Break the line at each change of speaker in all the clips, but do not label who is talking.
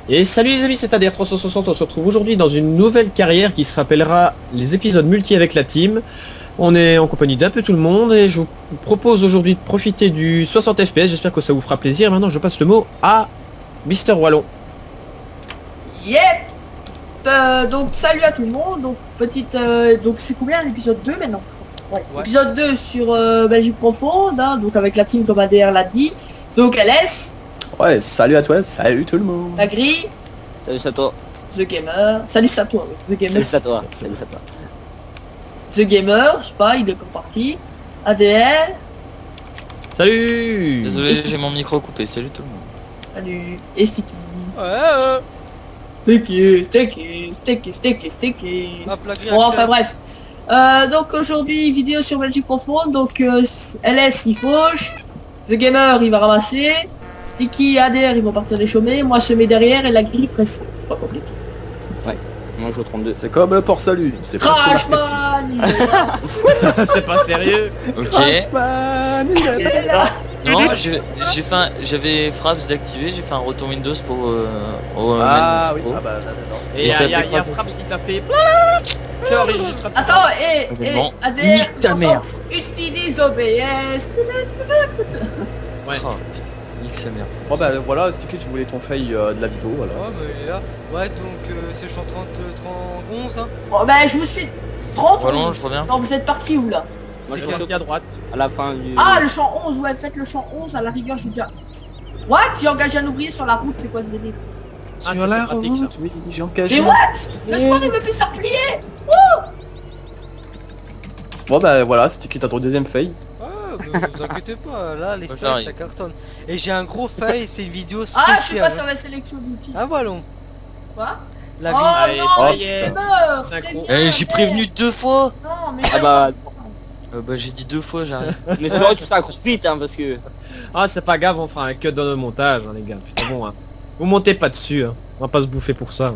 Et salut les amis, c'est ADR360, on se retrouve aujourd'hui dans une nouvelle carrière qui se rappellera les épisodes multi avec la team. On est en compagnie d'un peu tout le monde et je vous propose aujourd'hui de profiter du 60 FPS, j'espère que ça vous fera plaisir. Maintenant je passe le mot à Mister Wallon.
Yep. Donc salut à tout le monde, donc donc c'est combien l'épisode 2 maintenant? Ouais. Épisode 2 sur Belgique profonde, hein, donc avec la team comme ADR l'a dit. Donc LS.
Ouais, salut à toi, salut tout le monde.
Agri.
Salut Sato.
The Gamer. Salut Sato, oui. The Gamer.
Salut Sato. Salut Sato.
The Gamer, je sais pas, il est comme parti. ADR.
Salut.
Désolé, j'ai mon micro coupé, salut tout le monde.
Salut. Et Sticky.
Ouais.
Sticky. Bon, enfin bref. Donc aujourd'hui, vidéo sur Belgique profonde. Donc LS il fauche. The Gamer il va ramasser. Sticky et ADR ils vont partir les chômer. Moi je mets derrière et la grille presse. C'est pas compliqué.
Ouais. Moi je joue au 32.
C'est comme le port salut. C'est
Crashman.
C'est pas sérieux.
Ok.
Crashman, il est là.
Non, j'avais Fraps d'activer, j'ai fait un retour Windows pour
Ah oui,
mettre mon micro.
ah bah non.
Et
Et ça
il y a
fait quoi,
Fraps qui t'a fait... Tu enregistreras.
Attends,
Bon.
ADR,
Nique ta mère.
utilise OBS.
Ouais.
Oh, putain, nique sa mère.
Bon bah voilà, Sticky, tu voulais ton fail de la vidéo, voilà.
Ouais, bah il est là. Ouais, donc c'est le champ 30, 11, hein.
Bon ben je vous suis 30.
Voilà, je reviens.
Non, vous êtes parti où là?
Moi je
Je suis
suis
à droite.
à la fin du...
Ah, le champ 11, ouais, faites le champ 11, à la rigueur, je vous dis... What? J'ai engagé un ouvrier sur la route, c'est quoi ce délire?
Ah, ça, c'est pratique, ça.
oui, j'ai engagé.
Mais what? Laisse-moi, il me plus se replier.
Bon bah voilà, Sticky, t'as ton deuxième fail.
Ouais, vous inquiétez pas, là les
Moi,
fails
j'arrive.
ça cartonne. Et j'ai un gros fail, c'est une vidéo
Ah, je suis
spéciale.
pas sur la sélection d'outils.
Ah voilà.
Quoi?
La
Oh
Allez,
non,
ça
mais
y est.
tu meurs.
C'est un
très
con.
bien,
Eh, j'ai prévenu 2 fois.
Non, mais...
Ah bah...
Bah j'ai dit 2 fois, j'arrive.
Mais c'est vrai que ça court vite hein parce que...
Ah c'est pas grave, on fera un cut dans le montage hein, les gars. C'est bon hein. Vous montez pas dessus hein. On va pas se bouffer pour ça.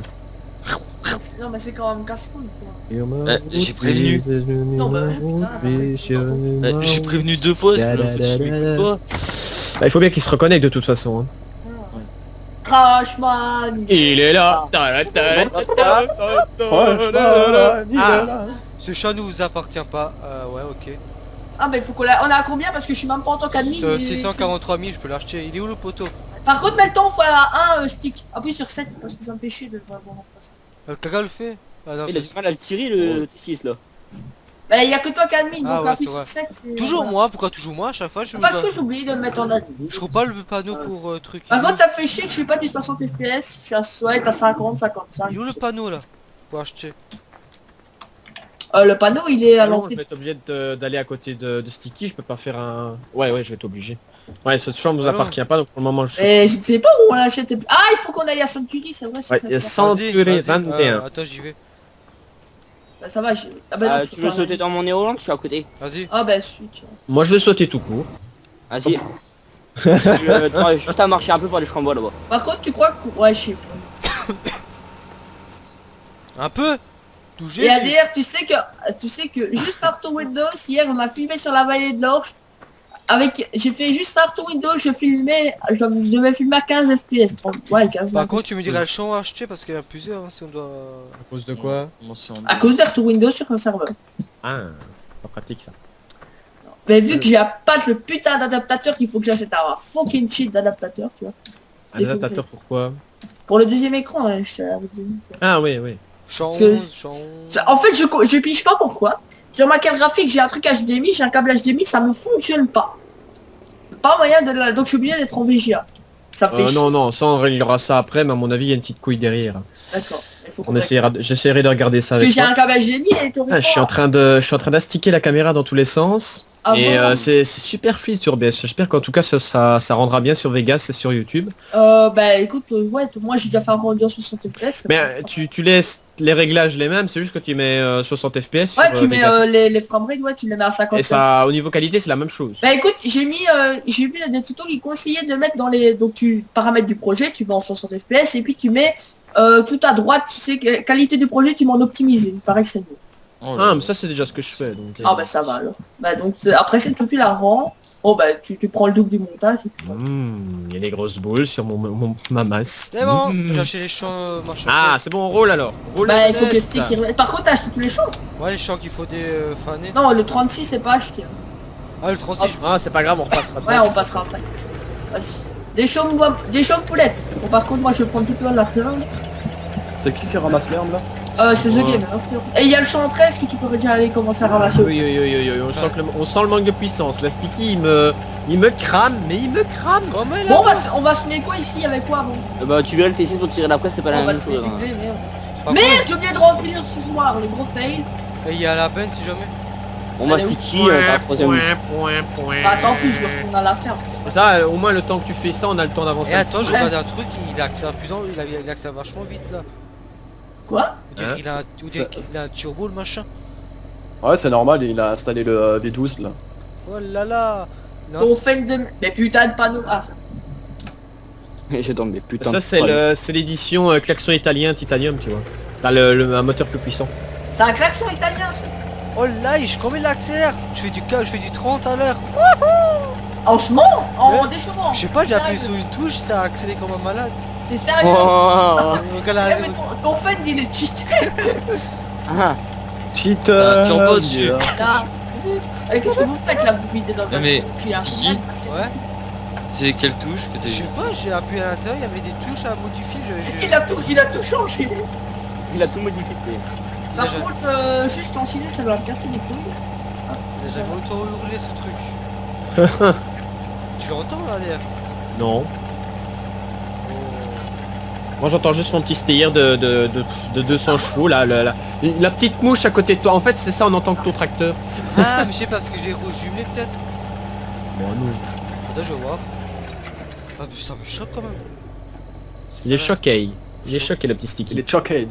Non, mais c'est quand même casse-couille, quoi.
J'ai prévenu.
Non, bah, putain,
J'ai prévenu 2 fois, c'est pas si tu m'écoutes pas.
Bah, il faut bien qu'il se reconnecte de toute façon. Hein.
Crashman.
Il est là. Ah.
Ce chat nous appartient pas. Ouais, ok.
Ah, mais il faut qu'on l'a... On a combien? Parce que je suis même pas en tant qu'admin.
643 000, je peux l'acheter. Il est où le poteau?
Par contre, mets le temps fois 1 stick. Appuie sur 7 parce que ça me fait chier de voir en face.
Quelqu'un le fait? Ah, non,
Il a du mal à le tirer le T6 là.
Bah, y a que toi qu'admin,
Ah,
donc
ouais,
appuie
c'est
sur
vrai.
7. et
Toujours
voilà.
moi, pourquoi toujours moi à chaque fois je me
Parce
bats.
que j'oublie de le mettre en admin.
Je trouve pas le panneau pour truc.
Par contre, ça me fait chier que je suis pas du 60 FPS. Je suis à ouais, t'as 50, 55.
Il est où le panneau là? Pour acheter.
Le panneau, il est à
Non, je
l'entrée.
vais être obligé d'aller à côté de Sticky, je peux pas faire un... Ouais, je vais être obligé. Ouais, cette chambre vous
Ah non.
appartient pas, donc pour le moment je...
Et je sais pas où on l'achète. Ah, il faut qu'on aille à Century, c'est vrai.
Ouais, il y a 100
Vas-y,
turés,
vas-y.
21.
Attends, j'y vais.
Bah, ça va, ah bah non, je
Tu
peux
veux
pas
sauter
aller.
dans mon néo je suis à côté.
Vas-y.
Ah bah, je suis, tiens.
Moi je vais sauter tout court.
Vas-y. Je juste à marcher un peu pour aller jusqu'en bas là-bas.
Par contre, tu crois que... Ouais, je sais pas.
Un peu. Touché.
Et ADR, tu sais que juste un retour Windows, hier, on a filmé sur la vallée de l'Orge. J'ai fait juste un retour Windows, je devais filmer à 15 FPS. Ouais, 15
Par contre, tu me diras le champ à acheter parce qu'il y en a plusieurs hein, si on doit...
À cause de quoi?
Bon, c'est en
à cause des retours Windows sur un serveur.
Ah, pas pratique ça.
Mais vu que j'ai pas le putain d'adaptateur qu'il faut que j'achète un fucking cheat d'adaptateur, tu vois.
Un
Il faut
adaptateur pourquoi?
Pour le deuxième écran, hein, je t'avais dit.
Ah oui.
Champ
Parce que-
11, champ 11.
En fait, je pige pas pourquoi. Sur ma carte graphique, j'ai un truc HDMI, j'ai un câble HDMI, ça me fonctionne pas. Pas moyen de la... Donc je suis obligé d'être en VGA. Ça me fait chier.
Non, ça on réglera ça après, mais à mon avis il y a une petite couille derrière.
D'accord. Il faut qu'on
On
règle
essaiera,
ça.
j'essaierai de regarder ça
Parce que
avec
j'ai
toi.
un câble HDMI et
Ah, je suis en train d'astiquer la caméra dans tous les sens.
Ah
et
bon
c'est super fluide sur OBS. J'espère qu'en tout cas ça rendra bien sur Vegas et sur YouTube.
Bah écoute, ouais, moi j'ai déjà fait un rendu en 60 FPS.
Mais tu laisses les réglages les mêmes, c'est juste que tu mets 60 FPS
Ouais,
sur
tu mets
Vegas.
les framerate, ouais, tu les mets à 50.
Et ça, au niveau qualité, c'est la même chose.
Bah écoute, j'ai vu des tutos qui conseillaient de mettre dans les... Donc tu paramètres du projet, tu mets en 60 FPS et puis tu mets tout à droite, tu sais, qualité du projet, tu mets en optimisé. Il paraît que c'est mieux.
Oh,
Ah, mais ça c'est déjà ce que je fais. Donc,
Ah bah ça va alors. Bah donc après c'est tout tu la rends. Oh bah tu prends le double du montage.
Il y a des grosses boules sur ma masse.
C'est bon,
Mmh.
j'ai acheté les champs, marche.
Ah, c'est bon, on roule alors. Roule
Bah
la
il faut que les
jeunesse.
sticks ils remettent. Par contre t'as acheté tous les champs.
Ouais, les champs qu'il faut faner.
Non le 36 c'est pas acheté.
Ah, le 36,
Ah, c'est pas grave, on repassera.
Ouais on passera après. Vas-y. Des champs poulettes. Bon par contre moi je vais prendre toute l'argent.
C'est qui ramasse l'herbe là?
C'est The Gamer. Et il y a le champ 13 que tu peux déjà aller commencer à ramasser.
Oui, on sent le manque de puissance. La Sticky, il me crame, mais il me crame.
Comment il
Bon
a
on va se mettre quoi ici avec quoi bon.
Bah tu verras le T6 pour tirer la presse, c'est pas la
On va
même
se mettre
chose.
du
hein.
blé merde.
Par
Merde j'ai oublié de remplir ce soir le gros fail.
contre, il y a la peine si jamais.
Bon bah
Allez,
Sticky, t'as la troisième.
Bah tant pis je retourne à la ferme.
Ça, au moins le temps que tu fais ça, on a le temps d'avancer.
Et attends, je
Ouais.
regarde un truc, il accélère plus en... il accélère vachement vite là.
Quoi?
On dirait
Hein,
qu'il a, on dirait qu'il a un turbo le machin.
Ouais, c'est normal, il a installé le V12 là.
Oh là là. Non.
Ton fail de... Mais putain de panneau. Ah ça.
J'ai tombé, putain.
Ça, c'est l'édition klaxon italien titanium, tu vois. T'as un moteur plus puissant.
C'est un klaxon italien ça.
Oh là, comment il accélère? Je fais du 30 à l'heure.
En ce moment? En déchevant?
Je sais pas, j'ai appuyé
Sérieux?
sur une touche, ça a accéléré comme un malade.
T'es sérieux?
Oh,
Regarde la-
Eh, mais ton fan il est cheaté
ah,
Cheater.
T'as un turbo dessus.
là. Qu'est-ce que vous faites là vous videz dans
Non,
un
mais,
trou qui a
Sticky,
rien.
Ouais.
C'est quelle touche que t'as
Je
eu
sais pas, j'ai appuyé à l'intérieur, il y avait des touches à modifier.
Il a tout changé.
il a tout modifié.
Par
Déjà-
contre juste en ciné ça doit me casser les couilles.
J'avais autant hurlé ce truc. Tu l'entends là derrière?
Non. Moi j'entends juste mon petit steyr de 200 chevaux là, la petite mouche à côté de toi. En fait c'est ça, on entend que ton tracteur.
Ah, mais je sais parce que j'ai rejumelé peut-être.
Bon, nous.
Attends, je vais voir. Ça me choque quand même.
Il est choqué. Il est choqué le petit sticky.
Il est choqué.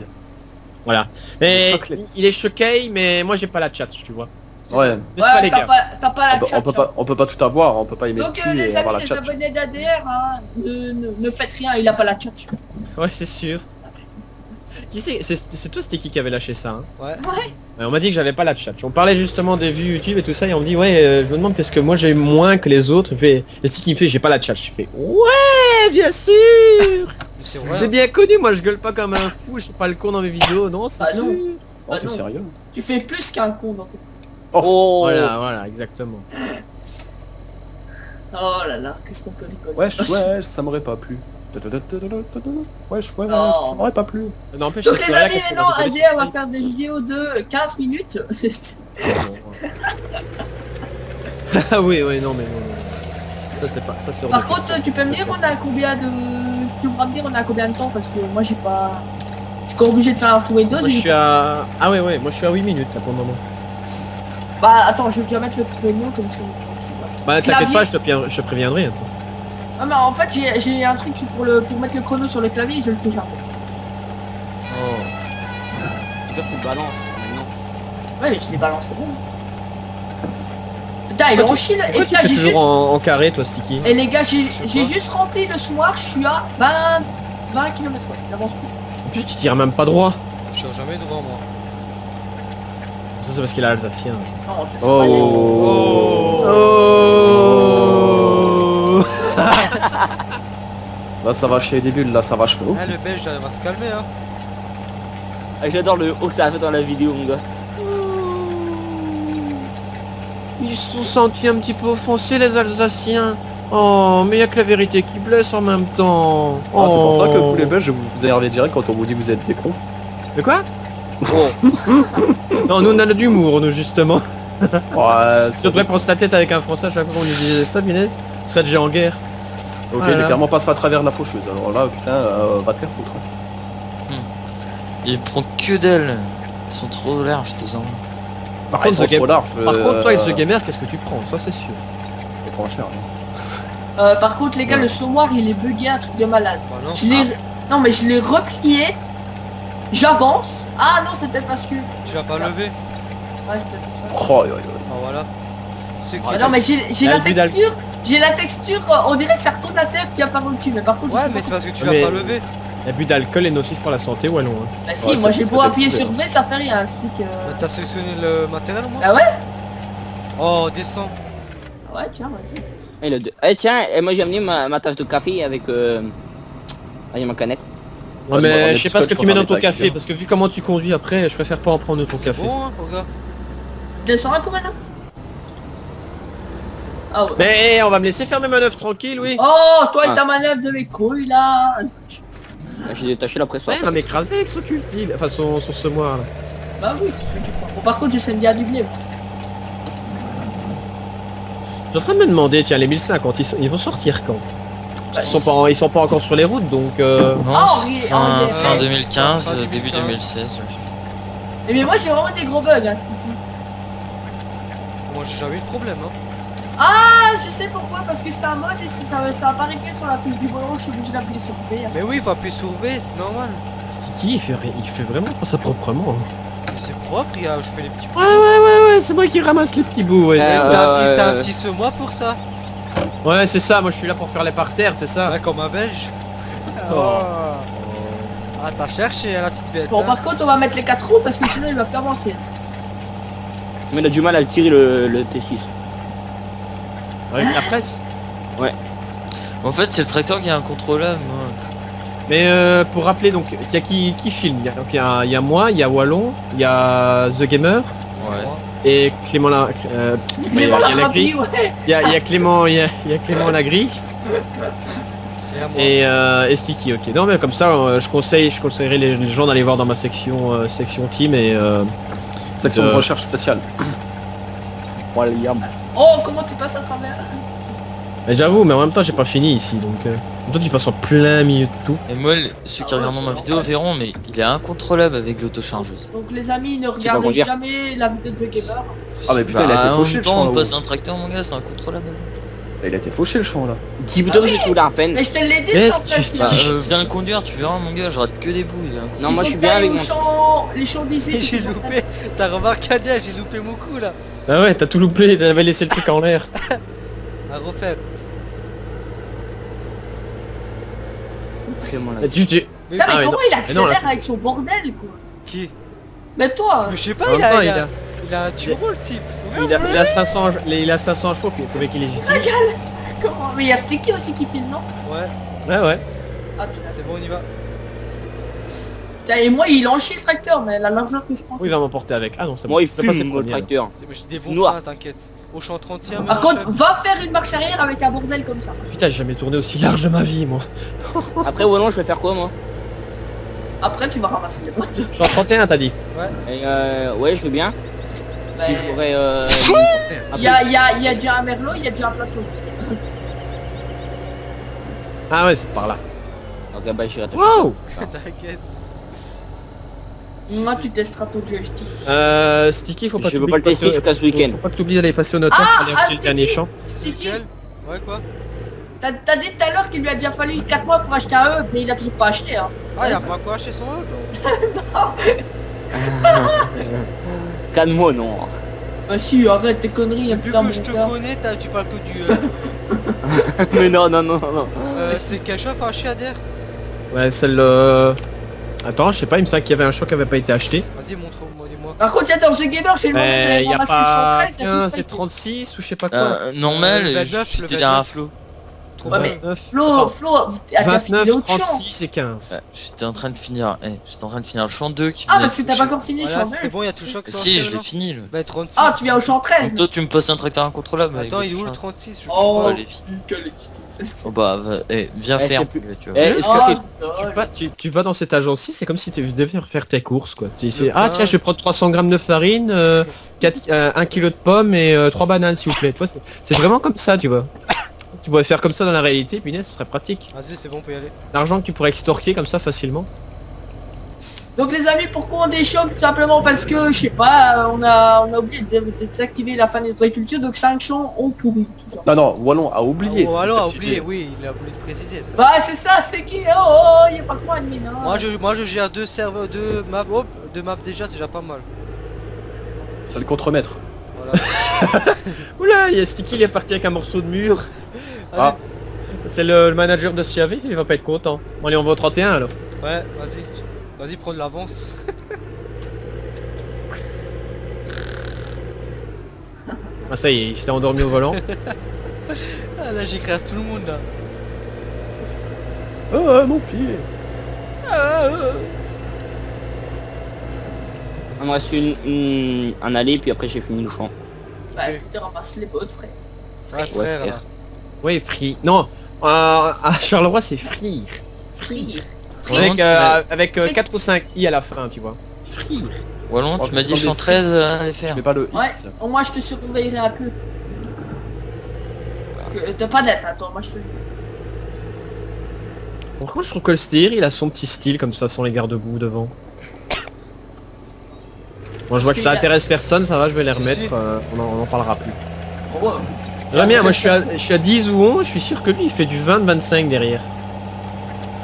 Voilà. Mais
choqué.
il est choqué, mais moi j'ai pas la chat, tu vois.
Ouais.
N'est-ce pas, les
Ouais,
gars
t'as pas la chat.
On peut pas tout avoir, on peut pas y mettre
Donc
tout
les
et avoir
amis,
la
les
chat.
abonnés d'ADR, hein, ne faites rien, il a pas la chat.
Ouais, c'est sûr. Qui c'est toi Sticky qui avait lâché ça, hein.
Ouais.
Ouais, on m'a dit que j'avais pas la chat. On parlait justement des vues YouTube et tout ça et on me dit ouais, je me demande qu'est-ce que moi j'ai moins que les autres. Et Sticky me fait j'ai pas la chat. Je fais ouais, bien sûr.
C'est vrai.
C'est bien connu, moi je gueule pas comme un fou, je suis pas le con dans mes vidéos, non, c'est
Ah
sûr.
non.
Oh, t'es
non.
sérieux?
Tu fais plus qu'un con dans tes...
Oh,
Voilà, exactement.
Oh là là, qu'est-ce qu'on peut rigoler.
Wesh, ça m'aurait pas plu. Wesh,
Oh.
ça m'aurait pas plu.
N'empêche,
Donc
c'est
les
vrai,
amis,
qu'est-ce qu'on
maintenant
va rigoler
ADR
sur
va
Skype.
faire des vidéos de 15 minutes.
Ah oui, non mais non. Ça c'est pas, ça c'est hors
Par
de
contre,
question.
tu peux me dire on a combien de... Tu pourras me dire on a combien de temps parce que moi j'ai pas... Je suis encore obligé de faire un tour Windows.
Moi je suis à... Ah ouais, moi je suis à 8 minutes là pour le moment.
Bah attends, je vais déjà mettre le créneau comme ça on est tranquille.
Bah t'inquiète
Clavier.
pas, je te préviendrai. Attends.
Ah mais en fait j'ai un truc pour mettre le chrono sur le clavier, je le fais jamais.
Oh.
tu le balance. Non.
Ouais mais je l'ai balancé bon. Putain il est en chill et
Pourquoi tu
putain
fais
j'ai
toujours
juste...
en carré toi Sticky?
Et les gars j'ai
pas.
juste rempli le soir, je suis à 20 km j'avance plus.
En plus tu tires même pas droit.
Je suis jamais devant moi.
Ça c'est parce qu'il est alsacien. Ça.
Non, ça c'est pas des...
Oh.
Oh.
Là ça va chier des bulles, là ça va chier.
Ah, le belge il va se calmer hein.
Ah, j'adore le haut que ça a fait dans la vidéo, mon gars.
Ils se sont sentis un petit peu offensés les Alsaciens. Oh, mais il y a que la vérité qui blesse en même temps.
Ah, c'est pour ça que
Oh.
vous les Belges vous énervez direct quand on vous dit que vous êtes des cons.
Mais quoi?
Oh,
Non, nous on a de l'humour, nous justement.
Ouais,
Si on devrait prendre la tête avec un Français à chaque fois qu'on lui disait ça, Inès, on serait déjà en guerre.
ok,
Voilà.
il est clairement passé à travers la faucheuse. Alors là, putain, va te faire foutre.
Il prend que d'elle. Ils sont trop larges, tes hommes.
Par
Ah, ils
contre,
sont
The Game-
trop larges.
Par contre, toi et ce gamer, qu'est-ce que tu prends? Ça, c'est sûr.
C'est trop cher. Hein.
Par contre les gars le soir il est bugué un truc de malade.
Bah non.
Je l'ai... Non mais je l'ai replié. J'avance. Ah non c'est peut-être parce que...
Tu l'as pas levé.
Ouais c'est peut-être pour ça.
Oh,
Ah voilà. C'est
Ah non mais j'ai
Là,
la
le but d'Al-
texture. J'ai la texture, on dirait que ça retourne la terre qui apparaît au-dessus, mais par contre
Ouais
je sais
mais
pas
c'est parce que tu
Mais-
l'as pas levé.
L'abus d'alcool est nocif pour la santé, ou allons. Hein.
Bah si,
Ouais,
moi
ça-
j'ai
ça
beau
peut
appuyer
être
sur
cool.
V, ça fait rien, un stick.
Bah, t'as sélectionné le matériel au moins.
Ah ouais.
Oh descends.
Ouais, tiens, vas-y.
Et le deux. Eh tiens, et moi j'ai amené ma tasse de café avec ma canette.
Ouais,
Ouais, je me
mais
remets
je sais
tout
pas ce
seul,
que
je
tu mets dans
prends un
ton
détail,
café,
c'est
parce que vu comment tu conduis après, je préfère pas en prendre de ton
C'est
café.
bon, hein, regarde.
Descends un coup maintenant. Ah ouais.
Mais on va me laisser faire mes manœuvres tranquille, oui.
Oh, toi et
Ah.
ta manœuvre de mes couilles là.
J'ai détaché la pressoir.
Ouais, il va m'écraser avec son cultile, enfin son semoir là.
Bah oui, qu'est-ce que tu crois. Bon, par contre, je sais bien du blé.
Je suis en train de me demander, tiens, les 1050, ils vont sortir quand? Ils sont pas encore sur les routes, donc
Non,
Ah,
c'est
oui,
fin,
oui,
fin
oui.
2015,
Fin
début
2015.
2016. ouais.
Mais moi, j'ai vraiment des gros bugs, hein, Sticky.
Moi j'ai jamais eu de problème, hein.
Ah, je sais pourquoi, parce que c'est un mode et si ça va pas régler sur la touche du volant, je suis obligé d'appuyer sur V. hein.
Mais oui, il faut appuyer sur V, c'est normal.
Sticky, il fait vraiment pas ça proprement. hein.
Mais c'est propre, je fais les petits
Ouais, c'est moi qui ramasse les petits bouts, ouais.
T'as un petit semois pour ça.
Ouais, c'est ça, moi je suis là pour faire les parterres, c'est ça.
Ouais, comme un belge.
Oh.
Ah, t'as cherché la petite bête.
Bon,
hein.
par contre, on va mettre les 4 roues parce que sinon, il va plus avancer.
Mais il a du mal à le tirer le T6.
Avec la presse.
En fait, c'est le tracteur qui a un contrôlable. moi.
Mais pour rappeler, donc, il y a qui filme? Il y a moi, il y a Wallon, il y a The Gamer
Ouais.
et Clément la...
J'ai
il y
pas
a
la
la grille.
rapide, ouais.
Il y a Clément, il y a Clément Lagris
Et à moi.
et Sticky, ok. Non mais comme ça, je conseillerais les gens d'aller voir dans ma section section team et
Section de recherche spéciale.
Voilà.
Oh, comment tu passes à travers?
mais j'avoue, mais en même temps j'ai pas fini ici, donc toi tu passes en plein milieu de tout.
Et moi, ceux qui regardent ma vidéo verront, mais il est incontrôlable avec l'autochargeuse.
Donc, les amis, ne
pas
regardez
conduire.
jamais la vidéo de The Gamer.
Ah mais putain, il a été
en
fauché
même
le
temps,
champ
on
là-haut.
passe un tracteur, mon gars, c'est incontrôlable.
Il a été fauché le champ là.
Qui plutôt que je suis là en
Mais
fin.
je te l'ai dit,
Mais
le
est-ce
champ
que
plastique.
tu-
Bah, viens le conduire, tu verras, mon gars, je rate que des bouts. il est incontrôlable.
Non, moi je
Faut
suis
que
bien
t'ailles
avec
au
mon.
champ, les champs 18.
J'ai loupé. T'as remarqué, Adia, j'ai loupé mon coup là.
Ah ouais, t'as tout loupé, t'avais laissé le truc en l'air.
À refaire.
Mais tu-
Putain, mais
Ah, mais
comment
non.
il
Mais non,
accélère
là,
avec son bordel, quoi?
Qui?
Mais toi,
Mais je sais pas,
En même temps,
il a un turbo le type.
il a 500 chevaux, puis il faudrait qu'il les utilise.
comment? Mais il y a Sticky aussi qui filme, non?
Ouais,
Ouais.
Ah, putain.
c'est bon, on y va.
Putain, et moi, il enchie le tracteur, mais la largeur que je prends.
Oui, il va m'emporter avec. Ah non, c'est bon.
Moi il
C'est passé
fume le
premier, là.
tracteur.
J'ai des bons
Noir.
freins, t'inquiète. Au champ 30e.
Par contre, va faire une marche arrière avec un bordel comme ça.
Putain, j'ai jamais tourné aussi large de ma vie, moi.
Après Wallon je vais faire quoi moi?
Après, tu vas ramasser les boîtes.
Je suis en 31, t'as dit.
Et ouais je veux bien. Si
Ben,
j'aurais
Il y a déjà un merlot, il y a déjà un plateau.
Ah ouais, c'est par là.
Ok bah j'irai te
Wow.
T'inquiète.
Moi, tu testeras ton joystick.
Sticky, faut pas
Je veux
t'oublier
pas le
de passer
tester jusqu'à ce week-end.
Faut pas que t'oublies d'aller passer au notaire pour aller acheter le
Sticky.
dernier champ.
Sticky,
Lequel? Ouais, quoi?
t'as dit tout à l'heure qu'il lui a déjà fallu 4 mois pour acheter un hub, mais il a toujours pas acheté, hein.
Ah, il a pas quoi acheter son hub?
Calme-moi non.
Bah si, arrête tes conneries,
Vu
putain,
que
mon
je te
gars.
connais, tu parles que du.
Mais non.
C'est quel chauffe à chier Ader?
Ouais, celle... Attends, je sais pas, il me semble qu'il y avait un choc qui avait pas été acheté.
Vas-y, montre-moi, dis-moi.
Par contre, il y a dans The Gamer, j'ai demandé
Mais
d'aller
il y a
ramasser
pas
113, il y a
15
tout
et
pris.
36 ou je sais pas quoi.
Normal,
le 29, le
j'étais derrière
29.
Flo.
Trop
Ouais,
bien.
mais
29,
Flo, a déjà fini
29,
l'autre champ.
36 et 15.
Ouais, j'étais en train de finir. J'étais en train de finir le champ 2 qui
Ah,
venait
parce que
de
t'as pas
toucher.
encore fini le
Voilà,
champ
c'est bon, il y a tout le choc.
Si, je l'ai fini. Le...
Bah, 36.
Ah, tu viens au champ 13.
Donc toi, tu me passes un tracteur incontrôlable. avec
Attends, il est où le
l'autochar-
36? Je
Oh,
Allez, vite.
quel-
Oh bah, viens
Eh,
faire.
c'est plus-
Tu vois.
Eh, est-ce que
Oh,
c'est...
Tu vas dans cette agence-ci, c'est comme si tu devais faire tes courses, quoi.
Le
Ah
pain.
tiens, je vais prendre 300 grammes de farine, 1 kg de pommes et 3 bananes, s'il vous plaît. Tu vois, c'est vraiment comme ça, tu vois. Tu pourrais faire comme ça dans la réalité, puis ce serait pratique.
Vas-y, c'est bon, on peut y aller.
L'argent que tu pourrais extorquer comme ça facilement.
Donc les amis, pourquoi on déchoque? Tout simplement parce que, je sais pas, on a oublié de désactiver la fin de notre agriculture, donc 5 champs ont pourri. Tout ça.
Non, Wallon a oublié.
Oh, alors, a
Cette
oublié,
idée.
oui, il a oublié de préciser ça.
Bah c'est ça, c'est qui? Oh, y a pas que moi admin, hein.
Moi je gère 2 serveurs, 2 maps, hop, 2 maps déjà, c'est déjà pas mal.
C'est le contremaître.
Voilà.
Oula, il y a Sticky, il est parti avec un morceau de mur.
Ah.
C'est le manager de Chiavé, il va pas être content. Bon allez, on va au 31 alors.
Ouais, vas-y, prends de l'avance.
Ah ça y est, il s'est endormi au volant.
Ah là j'écrase tout le monde là.
Oh, mon pied.
Il me reste un aller, puis après j'ai fini le champ.
Bah, tu ramasses les bottes, frère.
Ouais frère.
frère.
Ouais, free. Non, à Charleroi c'est frire.
Frire.
Avec,
Frire.
avec 4 ou 5 i à la fin, tu vois. Frire.
Wallon,
Oh,
tu m'as
c'est
dit
dans des
113 à les
Je
faire.
mets pas le
Ouais,
X.
au moins je te surveillerai un peu. T'es pas net, attends, moi je te...
Pourquoi je trouve que le steer il a son petit style comme ça sans les garde-boue devant. Moi je vois que ça intéresse personne, ça va, je vais les remettre, on en parlera plus.
Ouais.
J'aime bien, moi je suis à 10 ou 11, je suis sûr que lui il fait du 20-25 derrière.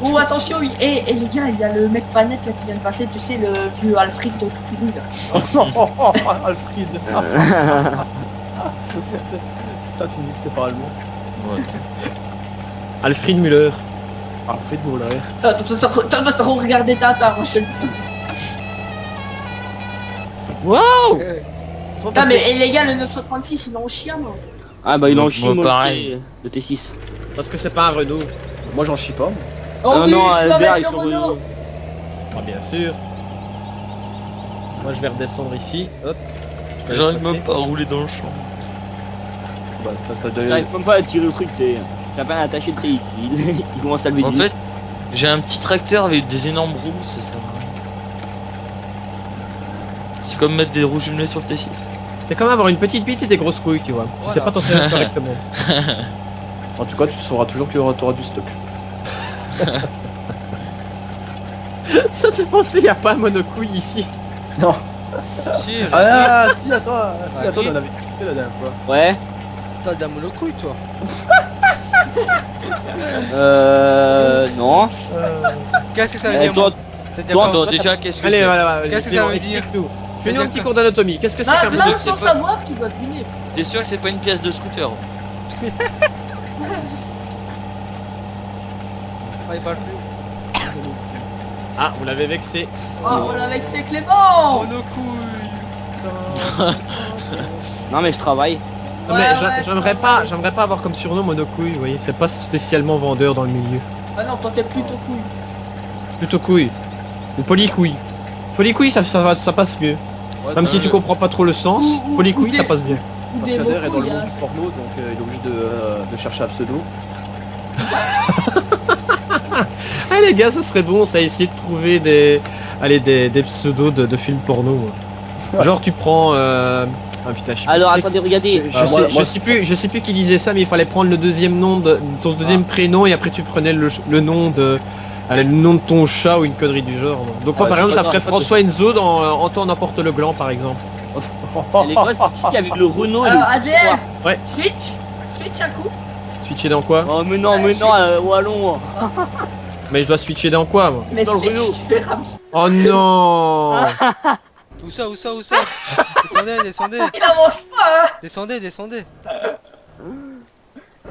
Oh attention, et les gars, il y a le mec pas net là qui vient de passer, tu sais, le vieux Alfred tout pourri là.
Alfred. Ça tu me dis que c'est pas allemand.
Ouais.
Alfred Müller.
Alfred Muller.
T'as regardé Tata, moi je te le dis.
Wow.
Putain, mais et les gars, le 936, il est en chien, moi.
Ah bah il en
Donc,
chie
moi,
moi
pareil.
le T6.
Parce que c'est pas un Renault.
Moi j'en chie pas.
Oh oui,
non,
tu vas
Albert
mettre
ils
le
sont
Renault.
revenus.
Ah bien sûr. Moi je vais redescendre ici, hop. Je vais
J'arrive
passer.
même pas à rouler dans le champ.
Bah, parce que t'as
J'arrive même pas à tirer le truc, tu sais. J'ai pas attaché, tu sais, il commence à lever
En
du
fait, j'ai un petit tracteur avec des énormes roues, ça sert à rien. C'est comme mettre des roues jumelées sur le T6.
C'est comme avoir une petite bite et des grosses couilles, tu vois. Tu sais
Voilà.
pas t'en servir correctement.
En tout cas, tu sauras toujours qu'il y aura du stock.
Ça fait penser, y a pas un monocouille ici.
Non.
Si,
Ah, si, attends,
Ouais,
on
oui.
en avait discuté la dernière fois.
Ouais.
t'as de la monocouille toi.
Non.
Qu'est-ce que ça veut
Eh,
dire
toi,
moi Ça veut dire
toi,
quoi
Attends, déjà, qu'est-ce que
Allez,
c'est
voilà,
Qu'est-ce que ça veut dire
explique-nous. Fais-nous
dire
un petit
que-
cours d'anatomie. Qu'est-ce que c'est qu'un
Même
c'est
sans
pas-
savoir, tu dois deviner.
T'es sûr que c'est pas une pièce de scooter?
Ah, il parle plus.
Ah, vous l'avez vexé.
Oh, voilà, avec ses Clément.
Monocouille.
non mais je travaille.
Non, mais
Ouais,
j'aimerais pas avoir comme surnom monocouille, vous voyez. C'est pas spécialement vendeur dans le milieu.
Ah non, toi t'es plutôt couille.
Plutôt couille. Ou polycouille. Polycouille, ça passe mieux.
Ouais,
Même
ça-
si tu comprends pas trop le sens,
Ou
polycouille,
des-
ça passe bien.
Ou
Parce
des
qu'Ader est dans le
couilles,
monde
hein.
du porno, donc il est obligé de chercher un pseudo.
Ah les gars, ce serait bon, ça, essayer de trouver des pseudos de films porno. moi. Genre tu prends... Ah putain, je sais plus
Alors
qui c'est
attendez, regardez.
je sais plus qui disait ça, mais il fallait prendre le deuxième nom de ton deuxième prénom et après tu prenais le nom de ton chat ou une connerie du genre. moi. Donc moi
Ah,
par
je
exemple
sais
ça
pas,
ferait
en fait,
François Enzo dans Antoine n'importe le gland par exemple.
Les gosses, c'est qui avec le Renault et le
Alors,
petit
ADR,
Ouais.
switch un coup.
Switcher dans quoi?
Oh mais non, Wallon.
Mais je dois switcher dans quoi moi?
Mais
Dans le
switch,
Renault.
tu verras.
Oh non.
Où ça Descendez.
Il avance pas, hein.
Descendez.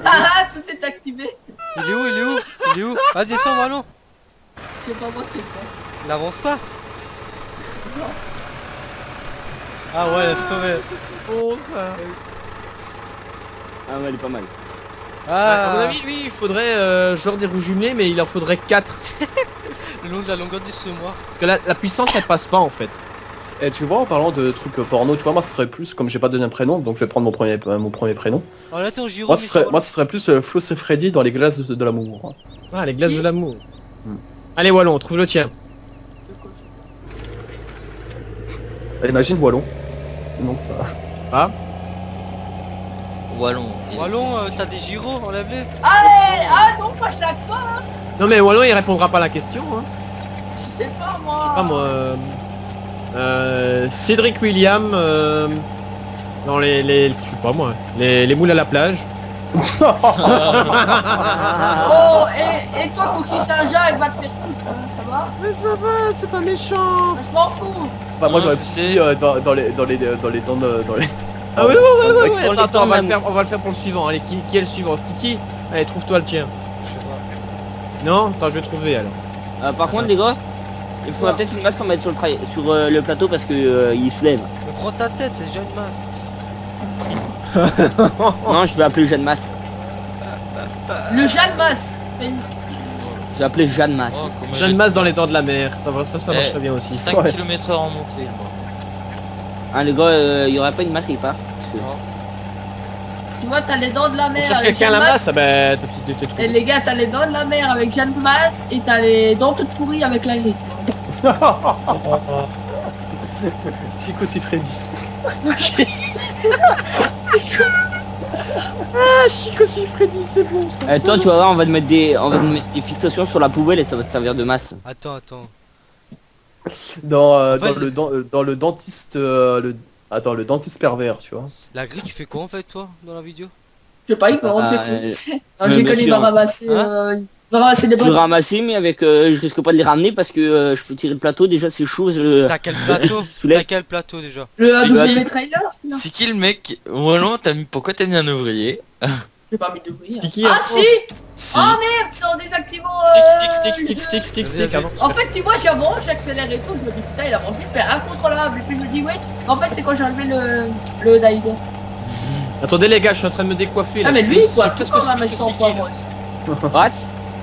Ah, tout est activé.
Il est où Vas-y, descends, Wallon.
Je sais pas moi c'est quoi.
Il avance pas. Ah ouais, laisse tomber.
Oh ça.
Ah ouais, elle est pas mal.
À mon
Ah,
avis lui il faudrait genre des roues jumelées mais il en faudrait 4.
le long de la longueur du semoir.
Parce que la puissance elle passe pas en fait.
Et tu vois, en parlant de trucs porno, tu vois, moi ce serait plus, comme j'ai pas de deuxième prénom, donc je vais prendre mon premier prénom.
Oh là, attends, Giro.
Moi ce serait plus Floss et Freddy dans les glaces de l'amour.
Ah les glaces de l'amour.
Hmm.
Allez Wallon, trouve le tien.
Imagine Wallon. Non, ça.
Ah.
Wallon.
Wallon, t'as des gyros, enlève-les.
Allez, ah non, moi je lag pas.
Non mais Wallon il répondra pas à la question hein.
Je sais pas moi.
Pas moi. Cédric William dans les je sais pas moi les moules à la plage.
Oh, et toi, Coquille Saint-Jacques, va te faire foutre, hein, ça va?
Mais ça va, c'est pas méchant.
Je m'en fous.
Bah moi
Non,
j'aurais
je
plus
sais.
dit dans les dents dans les...
Ah oui
Dans les
attends,
temps,
on va
même.
le faire pour le suivant. Allez, qui est le suivant? Sticky? Allez, trouve-toi le tien.
Je sais pas.
Non? Attends, je vais trouver alors.
Par contre les gars, il faudra peut-être une masse pour mettre sur le plateau parce que il soulève.
Mais prends ta tête, c'est déjà une masse.
Non, je vais appeler Jeanne Masse.
Le Jeanne Masse, c'est une...
Je vais appeler Jeanne Masse.
Oh, comment
Jeanne Masse dans les dents de la mer, ça marche très bien aussi.
5
Ouais.
km/h en montée, moi.
Ah les gars, y aurait pas une masse quelque part?
Tu vois, t'as les dents de la
On
mer
cherche
avec
quelqu'un à
Jeanne
la masse,
Masse.
ah ben ta petite tête.
Et les gars, t'as les dents de la mer avec Jeanne Masse et t'as les dents toutes pourries avec la grille.
Chico c'est Freddy.
Ah, Chico si Freddy, c'est bon ça.
Toi tu vas voir, on va te mettre des fixations sur la poubelle et ça va te servir de masse.
Attends.
Dans
fait,
dans le dentiste le dentiste pervers, tu vois.
La grille, tu fais quoi en fait toi dans la vidéo?
Je sais pas, il me rend
mais
j'ai connu, il
bien
va
sûr.
ramasser des
Je vais
bonnes.
ramasser mais avec je risque pas de les ramener parce que je peux tirer le plateau, déjà c'est chaud.
T'as quel plateau?
Soulève.
T'as quel plateau déjà?
Le
C'est
AW trailer, non.
C'est qui le mec? Wallon, pourquoi t'as mis un ouvrier?
J'ai pas mis d'ouvrier.
Sticky,
Ah
hein.
si.
Si.
Ah merde, c'est en désactivant.
Stick. Ah non.
En fait, tu vois, j'avance, j'accélère et tout, je me dis putain, il avance vite, mais incontrôlable. Et puis je me dis ouais, en fait, c'est quand j'ai enlevé le Daigo.
Attendez les gars, je suis en train de me décoiffer là.
Ah mais
Je
lui,
sais
il voit
pas
tout
ce que
comme un
c'est
mec
que
sans
Sticky,
poids,
là.
moi aussi.
What?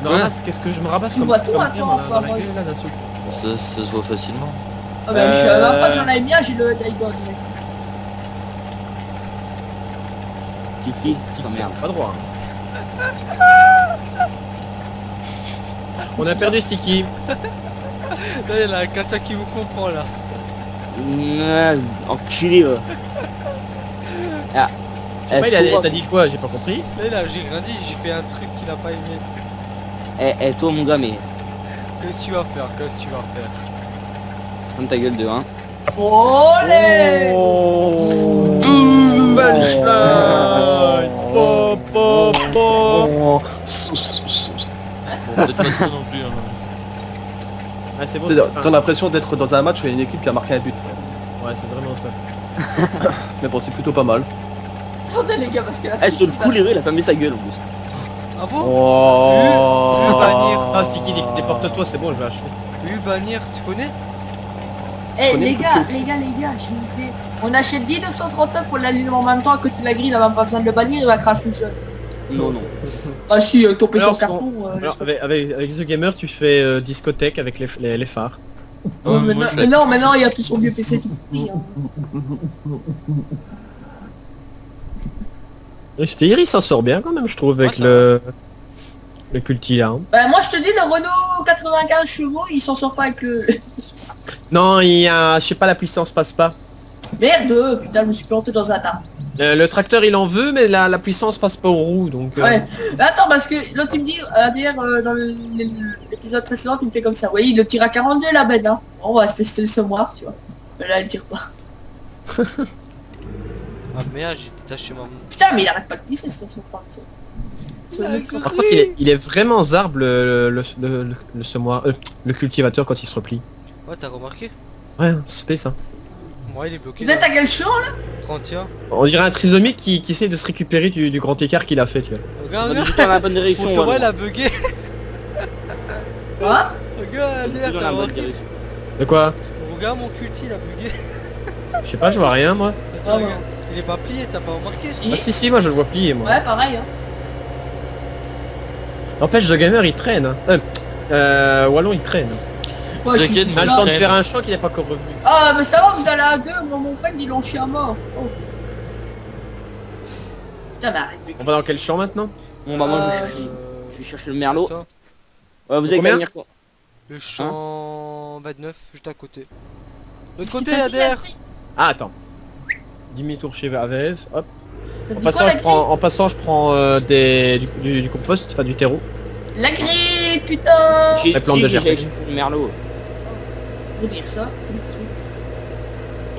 Non,
Ouais.
là, qu'est-ce que je me rabasse
Tu
comme
vois tout,
comme
attends,
merde, dans la
enfin,
gueule, là, d'un seul coup.
Ça se voit facilement.
Ah bah, je savais même pas que j'en avais mis un, j'ai le Daigo direct.
Sticky,
Sticky,
oh, merde.
pas droit. On a perdu Sticky.
Là, il y en a qu'un ça qui vous comprend là.
Enculé va. Ah.
Ouais, t'as dit quoi? J'ai pas compris.
Là, j'ai rien dit, j'ai fait un truc qu'il a pas aimé.
Toi mon gars, mais
Qu'est-ce que tu vas faire?
ferme ta gueule de 1.
Olé.
Oh.
Punchline. Po, po, po.
Bon, peut-être pas ça non plus. Hein.
Ah, c'est bon.
T'as l'impression d'être dans un match où il y a une équipe qui a marqué un but.
Ouais, c'est vraiment ça.
Mais bon, c'est plutôt pas mal.
Attendez les gars, parce que là,
Sur le coup, il a fermé sa gueule en plus.
Ah bon?
Oh.
bannir.
Ah, Sticky, déporte-toi, c'est bon, je vais acheter.
Bannir, tu connais?
Eh
Prenez
les
le
gars,
truc.
j'ai une idée. On achète 10,939 pour l'alignement en même temps, à côté de la grille, il a même pas besoin de le bannir, il va crash tout seul.
Non.
Ah si, avec ton PC en
Alors,
carton.
Alors, avec The Gamer, tu fais discothèque avec les phares.
Oh, mais,
moi,
non,
je
mais non, maintenant il a pris son vieux PC tout pourri. Hein.
Et Steyr, il s'en sort bien quand même, je trouve, avec
Ouais, ça
le culti là. Hein.
Bah, moi je te dis, le Renault 95 chevaux, il s'en sort pas avec le...
Non, il y a, je sais pas, la puissance passe pas.
Merde, putain, je me suis planté dans un arbre.
Le tracteur il en veut, mais la puissance passe pas aux roues, donc...
Ouais. Mais attends, parce que l'autre il me dit, ADR, dans l'épisode précédent, il me fait comme ça. Oui, il le tire à 42 la benne, hein. On va tester le semoir, tu vois. Mais là, il tire pas.
Ah merde, j'ai détaché ma...
Putain, mais il arrête pas de tisser, ce semoir.
Par contre, il est vraiment zarbe le semoir, le cultivateur quand il se replie.
Ouais, t'as remarqué?
Ouais, c'est ça.
Moi, il est bloqué.
Vous êtes à quel champ là?
31.
On dirait un trisomique qui essaie de se récupérer du grand écart qu'il a fait, tu vois.
Regarde,
On
regarde.
est dans la bonne direction.
Mon cheval a bugué.
Quoi?
Regarde,
On est
ADR,
dans
t'as
la bonne
remarqué?
De
direction.
quoi?
Regarde mon culti, il a bugué.
Je sais pas, je vois rien moi.
Attends,
ouais.
regarde. Il est pas plié, t'as pas remarqué?
Ah si, moi je le vois plier moi.
Ouais, pareil, hein.
N'empêche, The Gamer il traîne. Hein. Wallon il traîne.
Moi, je suis
T'inquiète,
Il a le
là.
temps de faire un choc, il est pas encore revenu.
Ah, mais ça va, vous allez à deux, moi, mon fan, ils l'ont chié à mort. Oh. Putain, mais arrête de...
On va dans quel champ maintenant?
Bon bah moi je vais chercher le merlot.
Attends,
Ouais, vous avez
Combien
qu'à venir quoi.
le champ 29, juste à côté. De
Qu'est-ce
l'autre
que
côté,
t'as dit,
ADR.
Adrien?
Ah attends. Demi-tour chez Avev, hop.
T'as
En
dit
passant,
quoi,
je prends, du compost, enfin du terreau.
la grille, putain.
J'ai
La plante de germe.
j'ai cherché le merlot.
Faut dire ça.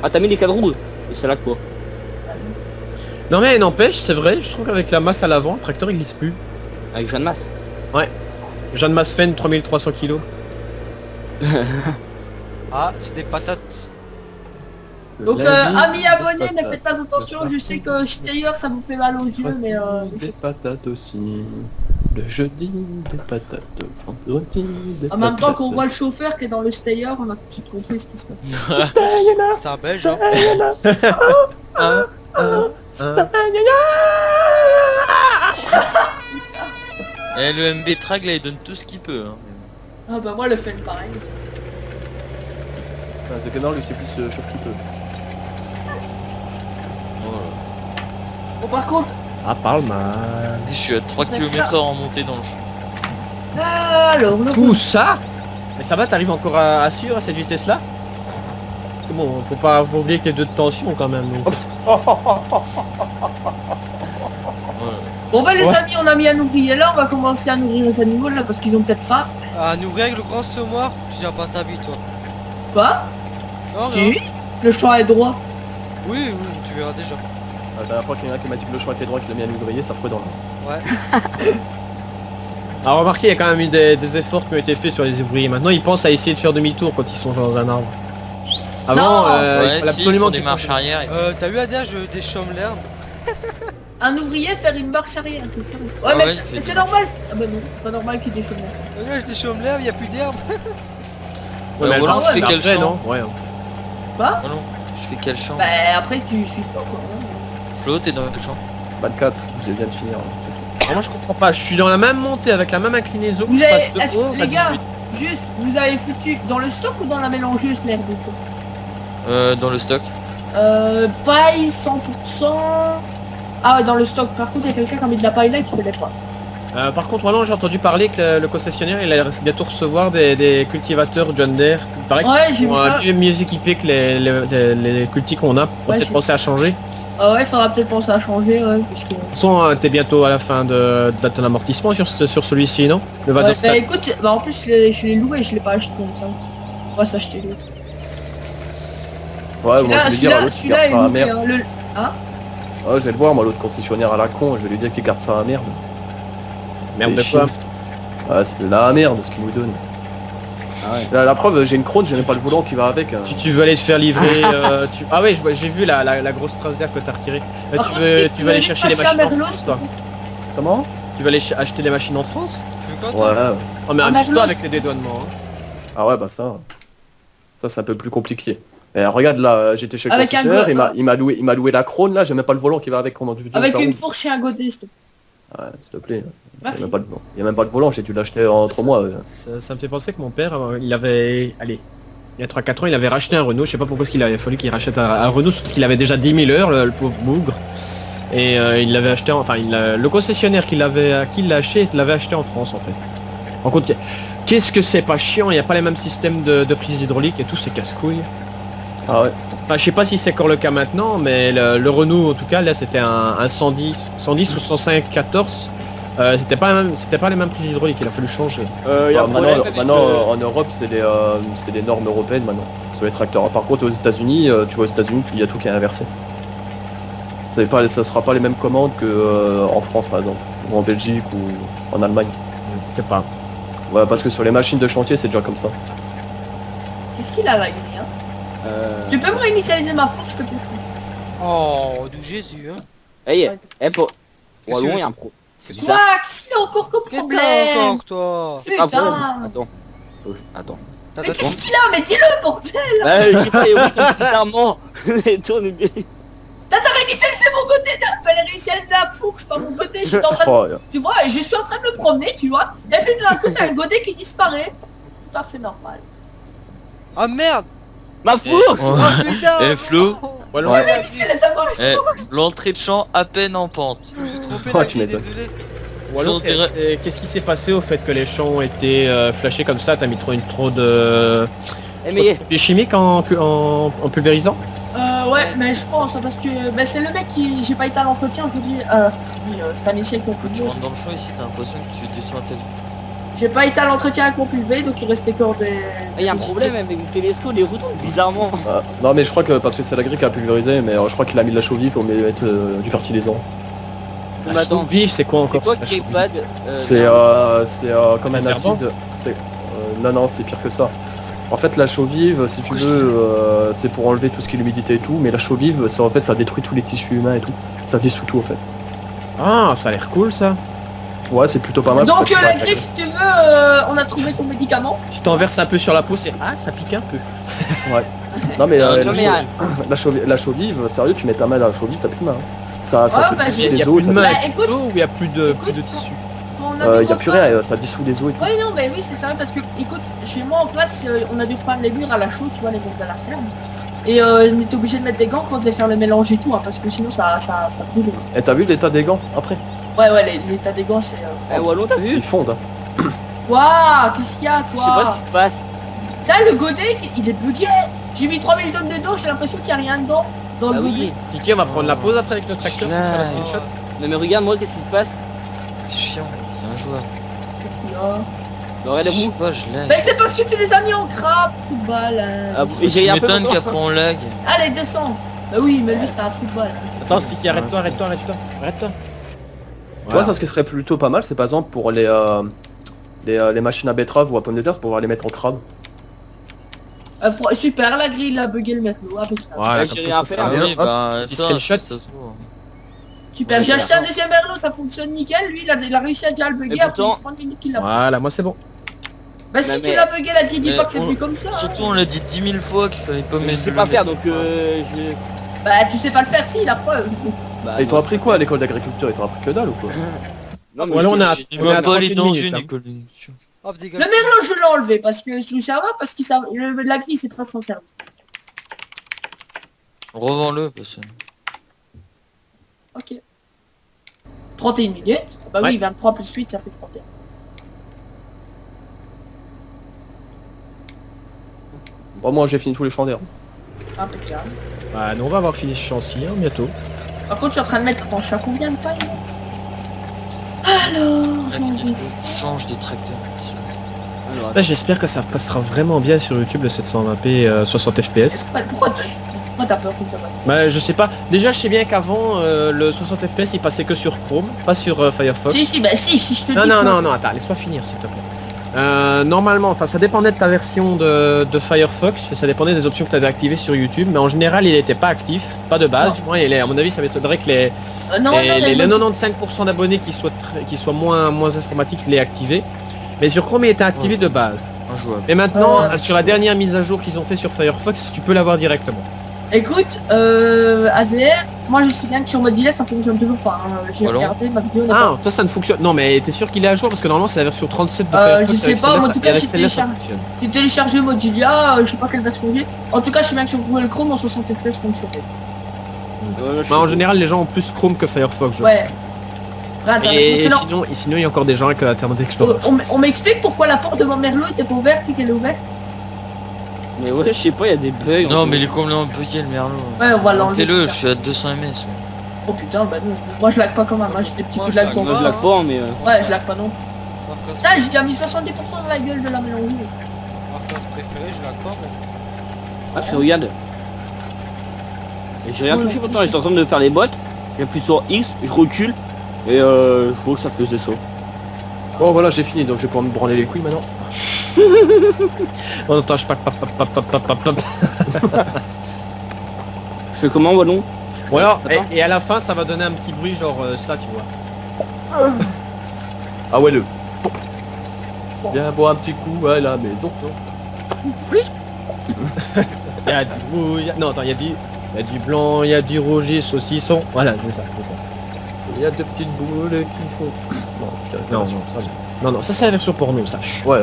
Ah t'as mis les cadres rouges. Et c'est là quoi.
Non mais n'empêche, c'est vrai, je trouve qu'avec la masse à l'avant, le tracteur il glisse plus.
Avec Jeanne Masse.
Jeanne Masfen 3300 kg.
Ah, c'est des patates.
Donc,
Lundi,
amis abonnés,
des
ne
patates.
faites pas attention, je sais que d'ailleurs ça vous fait mal aux yeux, mais
Des patates aussi. Le jeudi, des patates. Vendredi, des
en même temps
patates.
qu'on voit le chauffeur qui est dans le stayer, on a tout de suite compris ce qui se passe.
C'est un belge, hein.
Hein.
Et le MB Trag là il donne tout ce qu'il peut. Hein.
Ah bah moi le fais pareil.
Enfin, The Gamer lui c'est plus chaud qu'il peut.
Voilà.
Bon par contre,
Ah, parle mal.
Je suis à 3
Faites ça.
km/h en montée dans le champ.
alors le
Tout ça. Mais ça va, t'arrives encore à suivre à cette vitesse-là? Parce que bon, faut pas oublier que t'es deux de tension quand même. Donc.
Voilà.
Bon bah les
Ouais.
amis, on a mis un ouvrier là, on va commencer à nourrir les animaux là parce qu'ils ont peut-être faim.
Ah, nous avec le grand semoir, tu tiens pas ta vie toi.
Quoi?
Non,
Si, le choix est droit.
Oui, oui, tu verras déjà.
La dernière fois qu'il y en a qui m'a dit que le choix était droit, qu'il l'a mis à l'ouvrier, ça ferait dans le...
Ouais.
Alors remarquez, il y a quand même eu des efforts qui ont été faits sur les ouvriers. Maintenant, ils pensent à essayer de faire demi-tour quand ils sont dans un arbre. Avant,
Non.
il
Ouais,
fallait
si, ils
absolument
font des
qu'ils
marches
fassent-
arrière. Et...
T'as vu Adèle, je déchaume l'herbe.
Un ouvrier faire une marche arrière, c'est ça. Ouais,
Ah
mais,
ouais, il fait
mais c'est
des
normal. Ah bah non, c'est pas normal qu'il déchaume.
Regarde, je déchaume l'herbe, y a plus d'herbe.
Ouais, mais
Roland,
alors,
je fais
c'est
quel
après,
champ
non? Ouais.
Roland, je fais quel champ?
Bah après tu suis fort quoi.
Flo, t'es dans quel champ?
24, j'ai bien de finir.
Alors, moi, je comprends pas. Je suis dans la même montée avec la même inclinaison.
Vous
je
avez,
passe de
est-ce que
11 à
les gars,
18.
juste, vous avez foutu dans le stock ou dans la mélangeuse l'herbe du coup?
Dans le stock.
Paille 100%. Ah ouais, dans le stock. Par contre, il y a quelqu'un qui a mis de la paille là qui fait des pas.
Par contre, Roland, j'ai entendu parler que le concessionnaire, il allait bientôt recevoir des cultivateurs John Deere. Il paraît
Ouais,
qu'ils
j'ai vu
sont
ça.
mieux équipés que les cultis qu'on a. Pour
Ouais,
peut-être
j'ai-
penser à changer.
Ah ouais, faudra peut-être penser à changer, ouais, parce que...
De toute façon, t'es bientôt à la fin de ton amortissement sur celui-ci, non? Le
Ouais, bah
Vaderstad.
écoute, bah en plus je l'ai loué, je l'ai pas acheté comme ça. On va s'acheter l'autre.
Ouais, moi je vais dire à l'autre qu'il
Celui-là
garde
est
ça à
loué,
merde.
hein,
Ouais, je vais le voir, moi, l'autre concessionnaire à la con, je vais lui dire qu'il garde ça à merde.
Merde de
C'est
quoi?
chiant. Ah, c'est de la merde ce qu'il nous donne.
Ah ouais.
La preuve, j'ai une Krone, j'ai même pas le volant qui va avec.
Si tu veux aller te faire livrer... Ah ouais, j'ai vu la grosse trace d'air que t'as retirée.
Par
Tu
contre,
veux,
si
tu vas aller chercher les
passer à
machines en
Merlos,
France, toi?
Comment?
Tu vas aller acheter les machines en France?
Tu veux quoi
Ouais.
toi?
Oh mais
Ah,
amuse-toi
Merlos.
avec les dédouanements. Hein.
Ah ouais, bah ça c'est un peu plus compliqué. Et regarde là, j'étais chez le
Avec un
concessionnaire,
go-
il m'a loué la Krone là, j'ai même pas le volant qui va avec. Comment tu veux
Avec
faire
une
où?
fourche et un godet, s'il te plaît.
Ouais, s'il te plaît. Il
Merci.
y a même pas de volant, j'ai dû l'acheter entre mois.
Ça me fait penser que mon père, il avait... Allez, il y a 3-4 ans, il avait racheté un Renault. Je sais pas pourquoi il avait fallu qu'il rachète un Renault, surtout qu'il avait déjà 10 000 heures, le pauvre bougre. Et il l'avait acheté, le concessionnaire qui l'a acheté, l'avait acheté en France en fait. En compte, qu'est-ce que c'est pas chiant, il n'y a pas les mêmes systèmes de prise hydraulique et tout, c'est casse-couille.
Ah ouais.
Enfin, je sais pas si c'est encore le cas maintenant, mais le Renault en tout cas, là c'était un 110 ou 105 14. C'était pas les mêmes prises hydrauliques, il a fallu changer.
Maintenant, en Europe, c'est les normes européennes maintenant sur les tracteurs. Par contre, aux États-Unis, tu vois aux États-Unis, il y a tout qui est inversé. Ça sera pas les mêmes commandes que en France par exemple, ou en Belgique ou en Allemagne.
Je sais pas.
Ouais, parce que sur les machines de chantier, c'est déjà comme ça.
Qu'est-ce qu'il a là, Yuri, hein? Tu peux me réinitialiser ma fourche, je peux tester.
Oh, d'où Jésus, hein.
Hey,
Ouais.
pour...
Qu'est-ce
Wallon,
que-
il y a un pro. C'est
Quoi?
bizarre.
Qu'est-ce qu'il a encore comme
Qu'est-ce que
problème?
t'as encore, toi?
C'est pas un problème.
Putain.
Attends. Attends.
Mais
Attends,
qu'est-ce qu'il a? Mais dis-le, bordel!
Bah, j'ai pas les trucs bizarrement. Tourne bien.
T'as réinitialisé mon côté, t'as pas réinitialisé la fourche, pas mon côté, je suis en train de...
Oh,
Tu vois, je suis en train de me promener, tu vois, et puis d'un coup t'as un godet qui disparaît. Tout à fait normal.
Ah merde.
Ma fourche.
Oh putain.
Eh, Flo.
Voilà.
Ouais.
Mais c'est les avoir
Eh, l'entrée de champ à peine en pente.
Je me suis trompé
Oh,
la
tu
vie,
m'étonnes.
désolé.
Ou alors,
on dirait-
qu'est-ce qui s'est passé au fait que les champs étaient flashés comme ça? T'as mis trop de
Eh mais
produits chimiques en pulvérisant?
Ouais, mais je pense, parce que bah, c'est le mec qui... J'ai pas été à l'entretien aujourd'hui. C'est un échec mon
Tu
pulvé.
rentres dans le champ ici, t'as l'impression que tu descends à tête.
J'ai pas été à l'entretien avec mon pulvé, donc il restait encore des...
il y a un problème avec le télescope, les roues tournent bizarrement.
non mais je crois que parce que c'est la grille qui a pulvérisé, mais je crois qu'il a mis de la chaux vive au milieu du fertilisant.
Mais attends,
Vif, c'est quoi
c'est
encore
quoi
ça,
qui est
chaux
pas
vif?
C'est comme un
Désherbant
acide. Non, c'est pire que ça. En fait, la chaux vive, si tu veux, c'est pour enlever tout ce qui est l'humidité et tout, mais la chaux vive, ça en fait, ça détruit tous les tissus humains et tout. Ça dissout tout en fait.
Ah, ça a l'air cool ça.
Ouais, c'est plutôt pas mal.
Donc
parce que
la
ça-
grille, si tu veux, on a trouvé ton médicament.
Si t'en verses un peu sur la peau, c'est... Ah, ça pique un peu.
Non mais
non, mais,
la chaux vive, sérieux, tu mets ta main dans la chaux vive, t'as plus de main. Hein. Ça
Ouais, bah,
fait
j'ai-
Il y
des
a
os,
plus de
ça
main
Bah,
avec
écoute,
l'eau ou il y a plus de
écoute,
tissu?
Quand on a des
y a plus
repas-
rien, ça dissout les os et tout.
Ouais, non, mais oui, c'est sérieux parce que, écoute, chez moi en face, on a dû repeindre les murs à la chaux, tu vois, les murs de la ferme. Et on était obligé de mettre des gants quand on devait faire le mélange et tout, hein, parce que sinon ça brûle.
Et t'as vu l'état des gants après?
Ouais, l'état des gants, c'est.
Eh Wallon, t'as vu?
Ils fondent. Hein.
Waouh, qu'est-ce qu'il y a,
Je sais pas
toi?
ce qui se passe.
Putain, le godet, il est bugué. J'ai mis 3000 tonnes dedans, j'ai l'impression qu'il y a rien dedans. Dans
Ah
le
oui.
godet.
Sticky, on va prendre la pause après avec le tracteur pour faire la screenshot.
Non mais regarde moi, qu'est-ce qui se passe?
C'est chiant, c'est un joueur.
Qu'est-ce qu'il y a?
Non, regarde
Je sais
vous.
pas, je lag.
Mais c'est parce que tu les as mis en crabe, trou de balle. Hein.
Ah, et j'ai
Tu
rien fait.
m'étonnes
pourquoi
qu'après on lag.
Allez, descends. Bah oui, mais lui c'était un trou de balle. Hein.
Attends, Sticky, arrête-toi.
Tu vois, ça ce qui serait plutôt pas mal, c'est par exemple pour les machines à betterave ou à pommes de terre, pour pouvoir les mettre en crabe.
Super, la grille a bugué le matelot, impeccable.
Voilà,
Ouais,
comme
j'ai
ça,
rien
ça
fait,
sera
Ah
bien.
oui,
Hop,
bah
petit
ça,
screenshot.
ça se voit.
Super,
Ouais,
j'ai acheté un
d'accord.
deuxième merlot, ça fonctionne nickel. Lui, il a réussi à déjà le bugger
Et
après
pourtant-
30 minutes qu'il l'a.
Voilà, moi c'est bon.
Bah si
Mais-
tu l'as bugué, la grille dit
Mais
pas que c'est
on-
plus comme ça. hein.
Surtout on l'a dit 10 000 fois qu'il fallait pas
Mais
mettre
je sais
le
pas
lait.
faire donc je...
Bah tu sais pas le faire, si, la preuve.
Bah,
Et ils t'ont
non.
appris quoi à l'école d'agriculture? Ils t'ont appris que dalle ou quoi?
Non mais
Voilà, on a-
Il
on est à
va pas aller
38
dans
minutes,
une
hein.
école.
Hop,
Le
dégage.
merlot, je l'ai enlevé parce que je ça va, parce qu'il la grille c'est pas son service.
Revends-le parce que...
Ok. 31 minutes. Bah
Ouais.
oui, 23 plus 8, ça fait 31.
Bon, moi j'ai fini tous les champs d'herbe.
Impeccable.
Bah, nous on va avoir fini ce chantier hein, bientôt.
Par contre, je suis en train de mettre, attends, je suis à combien de paille là? Alors,
Bref,
j'en
il
vais...
faut change de tracteur.
Alors,
Là, j'espère que ça passera vraiment bien sur YouTube le 720p 60 fps.
Pourquoi t'as peur que ça passe?
Bah, je sais pas. Déjà, je sais bien qu'avant le 60 fps il passait que sur Chrome, pas sur Firefox.
Si, bah si, je te
Non,
dis
non,
que-
non, non, attends, laisse-moi finir s'il te plaît. Normalement, enfin ça dépendait de ta version de Firefox, ça dépendait des options que tu avais activées sur YouTube, mais en général il n'était pas actif, pas de base,
Non.
du moins à mon avis ça m'étonnerait que les,
Non,
les
mais
95% d'abonnés qui soient moins informatiques l'aient activé, mais sur Chrome il était activé de base.
Injouable.
Et maintenant,
Ah.
sur la dernière mise à jour qu'ils ont fait sur Firefox, tu peux l'avoir directement.
Écoute, ADR, moi je sais bien que sur Mozilla ça fonctionne toujours pas. Hein. J'ai
Alors
regardé ma vidéo. n'est
Ah,
pas-
toi ça ne fonctionne. Non mais t'es sûr qu'il est à jour parce que normalement c'est la version 37 de
Euh,
Firefox.
je sais
avec
pas,
celle-là,
mais en
ça-
tout
et
cas,
avec
j'ai
celle-là, ça
téléchargé.
fonctionne.
J'ai téléchargé Mozilla, je sais pas quelle version j'ai. En tout cas, je sais bien que sur Google Chrome en 60 fps fonctionnait.
Bah, en général les gens ont plus Chrome que Firefox. je
Ouais. Regarde,
Et
c'est
sinon il y a encore des gens avec Internet Explorer.
on m'explique pourquoi la porte de mon merlot était pas ouverte et qu'elle est ouverte?
mais ouais, je sais pas, il y a des bugs.
Non mais il est complètement bugué le merlot.
Ouais, on va l'enlever.
Fais-le,
tout
je
ça.
suis à 200 ms.
Oh putain, bah non. Moi je lag pas quand même, hein. J'ai des petits
Moi,
coups de
je
lag
lag
dans
Moi je lag pas mais...
Ouais, je lag pas non.
Ma phrase
Putain, j'ai déjà mis 70% de la gueule de la mélangerie.
préférée, je lag pas, mais...
Ah tu regardes. Et j'ai rien
Ouais.
touché pourtant, j'étais en train de faire les bottes. J'appuie sur X, je recule. Et je vois que ça faisait ça.
Bon voilà, j'ai fini, donc je vais pouvoir me branler les couilles maintenant.
On entend je pap.
Je fais comment Wallon?
Ou alors,
Attends.
et à la fin ça va donner un petit bruit genre ça tu vois.
Ah ouais, le... Viens boire un petit coup à la maison.
Il y a du rouge, non attends, il y a du blanc, il y a du rouge et saucisson. Voilà, c'est ça.
Il y a deux petites boules qu'il faut... Non, je t'ai
Non, non, ça c'est la version porno, ça. Chut.
Ouais.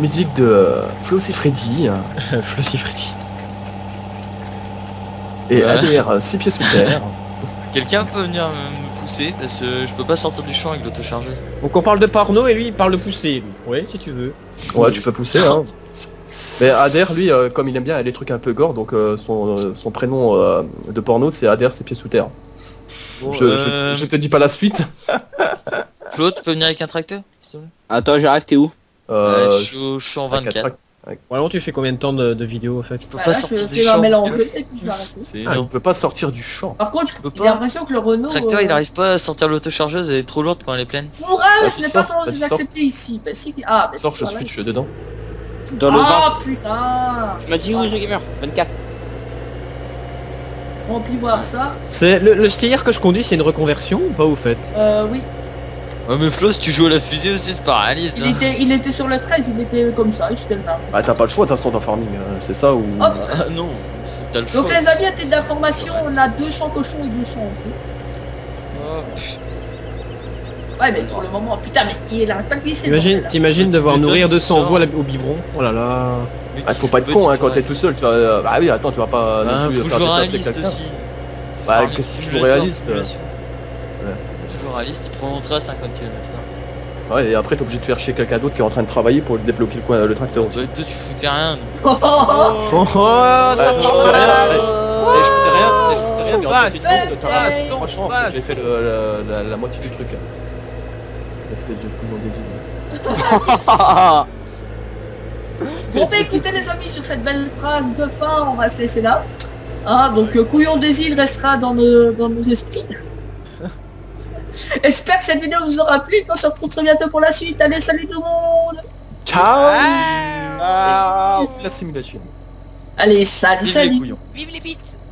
Musique de Floss et Freddy hein,
Flossy Freddy.
et
Ouais.
ADR 6 pieds sous terre.
Quelqu'un peut venir me pousser parce que je peux pas sortir du champ avec l'autochargeuse.
Donc on parle de porno et lui il parle de pousser. Lui. Oui, si tu veux.
Ouais, tu peux pousser hein. Mais ADR lui, comme il aime bien les trucs un peu gore, donc son prénom de porno c'est ADR 6 pieds sous terre.
Bon,
Je te dis pas la suite.
Claude, tu peux venir avec un tracteur s'il te plaît?
Attends, j'arrive, t'es où?
Je suis en
avec un
24.
trac-
Ou alors tu fais combien de temps de vidéo en fait?
Je peux
Bah,
pas
là,
sortir
je
du
fais un
champ.
mélange, et puis je vais arrêter.
C'est
Ah, il
énorme.
peut pas sortir du champ.
Par contre,
peux
j'ai
pas.
l'impression que le Renault...
Le tracteur il arrive pas à sortir l'autochargeuse, elle est trop lourde quand elle est pleine.
Fourrage,
Vas-y,
je n'ai pas
sors, vas-y,
censé
sors.
accepter ici. Bah si, ah, bah
Sors,
si,
je
voilà.
switch dedans.
Dans le 20.
Ah putain.
Tu m'as dit où, The Gamer? 24.
On peut voir ça.
C'est le Steyer que je conduis, c'est une reconversion ou pas au fait?
Oui.
Ouais mais Flo, si tu joues à la fusée aussi c'est pas réaliste.
Il était sur le 13, il était comme ça, il se calme.
Bah t'as pas le choix de toute façon dans farming, c'est ça ou...
Hop.
Ah non, t'as le choix.
Donc les amis, à titre d'information, on a 200 cochons et 200 œufs.
Oh, pff.
Ouais mais pour le moment, putain mais il arrête pas de glisser.
T'imagines devoir
Tu
nourrir
m'étonnes
200
qu'il
voix
sort.
au biberon. Oh là là.
Mais
Ah, faut pas être con hein, quand t'es tout seul, tu vas... Bah oui, attends, tu vas pas non plus
faut
faire
jouer
déplacer
réaliste
quelqu'un.
aussi.
Bah,
Farming
qu'est-ce que tu
Simulator,
joues réaliste
simulation. Toujours réaliste, il prend l'entrée à 50 km/h.
Ouais, et après t'es obligé de faire chier quelqu'un d'autre qui est en train de travailler pour débloquer le tracteur aussi.
Toi tu foutais rien. donc.
Oh, oh, oh.
Oh, ça
je
part
foutais
mal.
je foutais rien, mais en
Passe,
fait,
passe,
franchement,
passe.
j'ai fait la moitié du truc. Là. Espèce de couillon des îles.
Bon bah écoutez les amis, sur cette belle phrase de fin, on va se laisser là. Hein, donc Couillon des îles restera dans nos esprits. J'espère que cette vidéo vous aura plu, puis on se retrouve très bientôt pour la suite. Allez, salut tout le monde.
Ciao On fait la simulation.
Allez, salut,
Vive les
salut.
couillons.
Vive les bites.